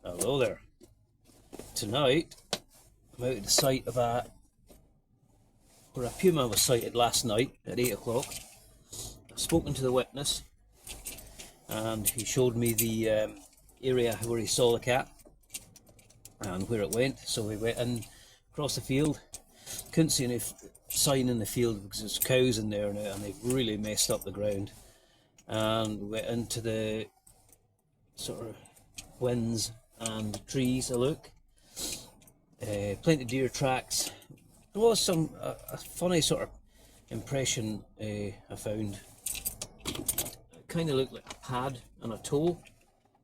Hello there. Tonight, I'm out at the site of where a puma was sighted last night at 8 o'clock. I've spoken to the witness and he showed me the area where he saw the cat and where it went. So we went in across the field. Couldn't see any sign in the field because there's cows in there now and they've really messed up the ground. And we went into the sort of winds and trees a look. Plenty of deer tracks. There was some a funny sort of impression I found. It kind of looked like a pad and a toe,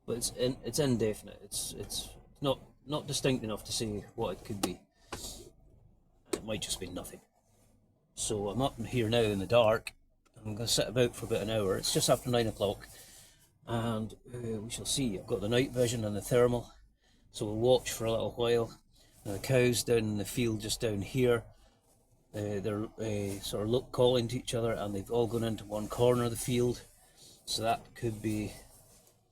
but it's indefinite. It's not distinct enough to say what it could be. It might just be nothing. So I'm up here now in the dark. I'm going to sit about for about an hour. It's just after 9 o'clock, and we shall see. I've got the night vision and the thermal, so we'll watch for a little while. The cows down in the field just down here, they're sort of calling to each other, and they've all gone into one corner of the field, so that could be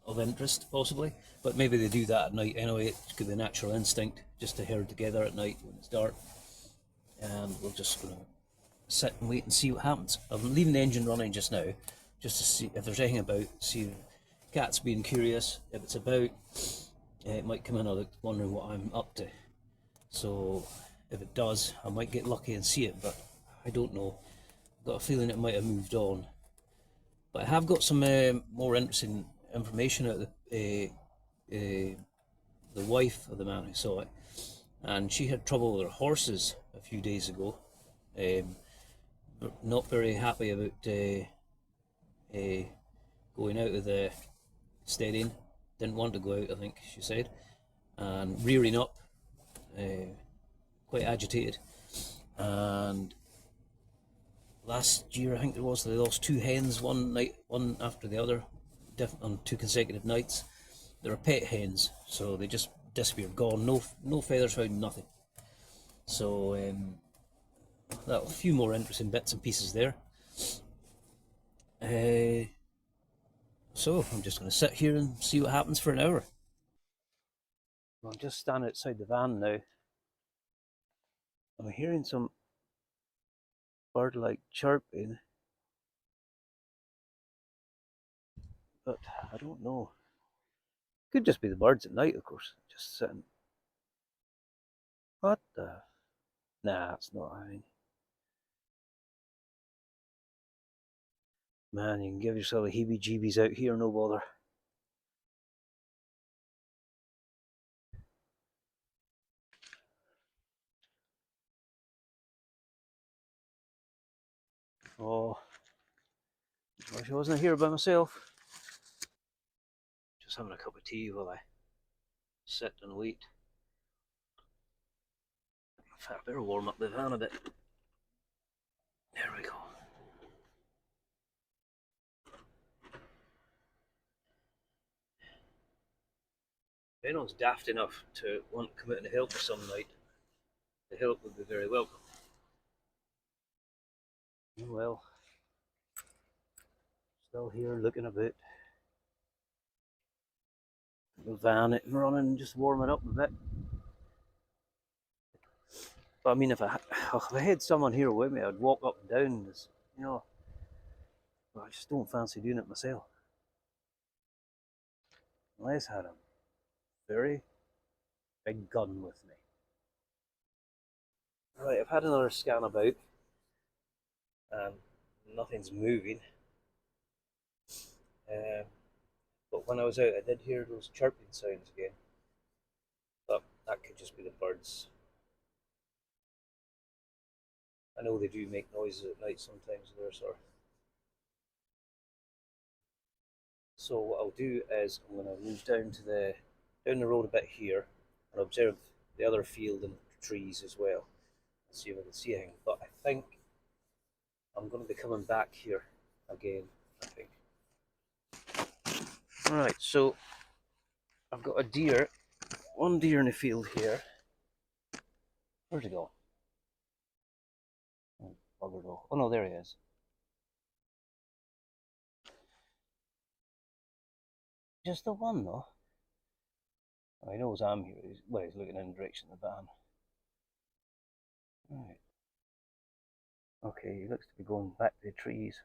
of interest possibly, but maybe they do that at night anyway. It could be a natural instinct just to herd together at night when it's dark, and we're just going to sit and wait and see what happens. I'm leaving the engine running just now just to see if there's anything about, see if cat's being curious. If it's about, it might come in wondering what I'm up to. So if it does, I might get lucky and see it, but I don't know. I've got a feeling it might have moved on. But I have got some more interesting information out of the wife of the man who saw it, and she had trouble with her horses a few days ago. Not very happy about going out of the steading. Didn't want to go out, I think she said, and rearing up. Quite agitated, and last year I think there was, they lost two hens one night, one after the other, on two consecutive nights. They were pet hens, so they just disappeared, gone, no feathers found, nothing. So a few more interesting bits and pieces there. So I'm just going to sit here and see what happens for an hour. I'm just standing outside the van now. I'm hearing some bird-like chirping, but I don't know. Could just be the birds at night, of course, just sitting. What the? Nah, it's not. I mean, man, you can give yourself the heebie-jeebies out here, no bother. Oh, wish I wasn't here by myself. Just having a cup of tea while I sit and wait. In fact, I better warm up the van a bit. There we go. If anyone's daft enough to want to come out and help us some night, the help would be very welcome. Well, still here looking about. The van running, just warming up a bit. But I mean, if I had someone here with me, I'd walk up and down. You know, I just don't fancy doing it myself. Unless I had a very big gun with me. Right, I've had another scan about, and nothing's moving. But when I was out, I did hear those chirping sounds again. But that could just be the birds. I know they do make noises at night sometimes. They're sort of. So what I'll do is I'm going to move down the road a bit here and observe the other field and trees as well and see if I can see anything. But I think I'm going to be coming back here again, I think. Right, so I've got one deer in the field here. Where'd he go? Oh, bugger go. Oh no, there he is. Just the one though. he knows I'm here. Well, he's looking in the direction of the van. Right. Okay, he looks to be going back to the trees.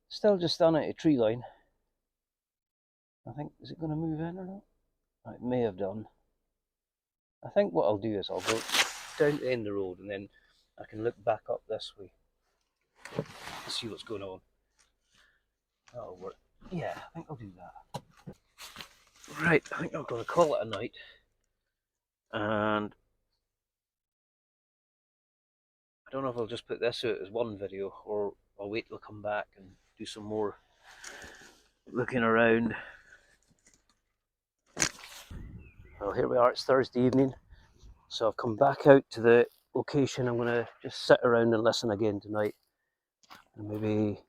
Still just standing at a tree line. I think, is it going to move in or not? It may have done. I think what I'll do is I'll go down to the end of the road and then I can look back up this way to see what's going on. That'll work. Yeah, I think I'll do that. Right, I think I'm going to call it a night. And I don't know if I'll just put this out as one video or I'll wait till I come back and do some more looking around. Well, here we are, it's Thursday evening. So I've come back out to the location. I'm going to just sit around and listen again tonight. And maybe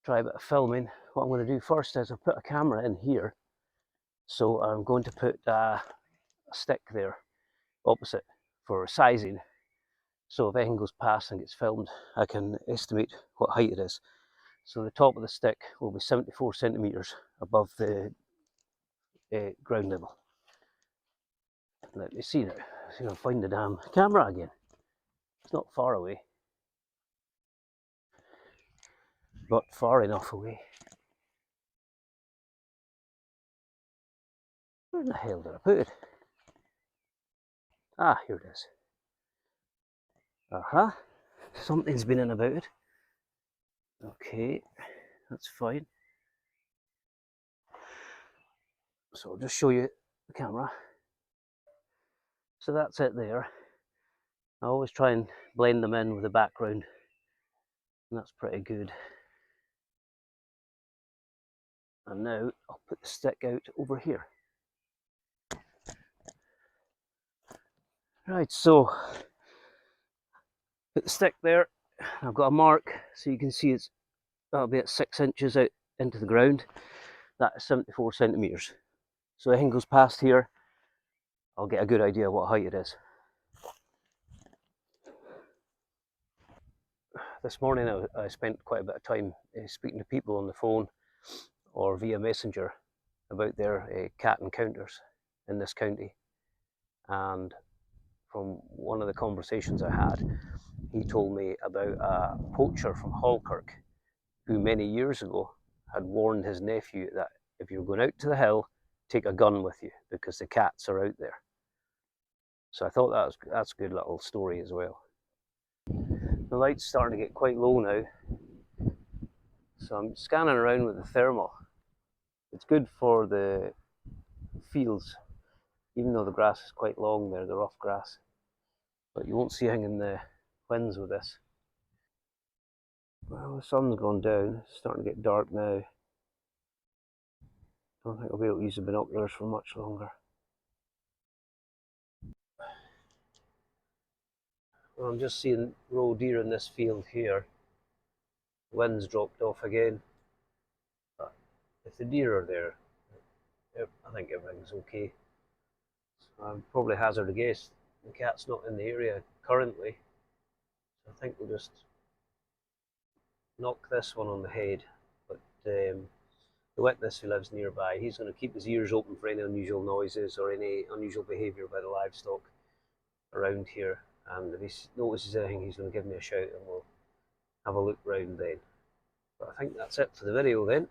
try a bit of filming. What I'm going to do first is I'll put a camera in here. So I'm going to put a stick there opposite for sizing. So if anything goes past and gets filmed, I can estimate what height it is. So the top of the stick will be 74 centimetres above the ground level. Let me see now. See if I can find the damn camera again. It's not far away, but far enough away. Where the hell did I put it? Ah, here it is. Aha. Something's been in about it. Okay, that's fine. So I'll just show you the camera. So that's it there. I always try and blend them in with the background, and that's pretty good. And now I'll put the stick out over here. Right, so put the stick there. I've got a mark, so you can see it's that'll be at 6 inches out into the ground. That is 74 centimetres. So anything goes past here, I'll get a good idea what height it is. This morning I spent quite a bit of time speaking to people on the phone or via messenger about their cat encounters in this county. And from one of the conversations I had, he told me about a poacher from Falkirk who many years ago had warned his nephew that if you're going out to the hill, take a gun with you because the cats are out there. So I thought that's a good little story as well. The light's starting to get quite low now, so I'm scanning around with the thermal. It's good for the fields, even though the grass is quite long there, the rough grass. But you won't see anything in the winds with this. Well, the sun's gone down, it's starting to get dark now. Don't think I'll be able to use the binoculars for much longer. Well, I'm just seeing roe deer in this field here. The wind's dropped off again. But if the deer are there, I think everything's okay. So I'd probably hazard a guess the cat's not in the area currently. So I think we'll just knock this one on the head. But the witness who lives nearby, he's going to keep his ears open for any unusual noises or any unusual behaviour by the livestock around here. And if he notices anything, he's going to give me a shout and we'll have a look round then. But I think that's it for the video then.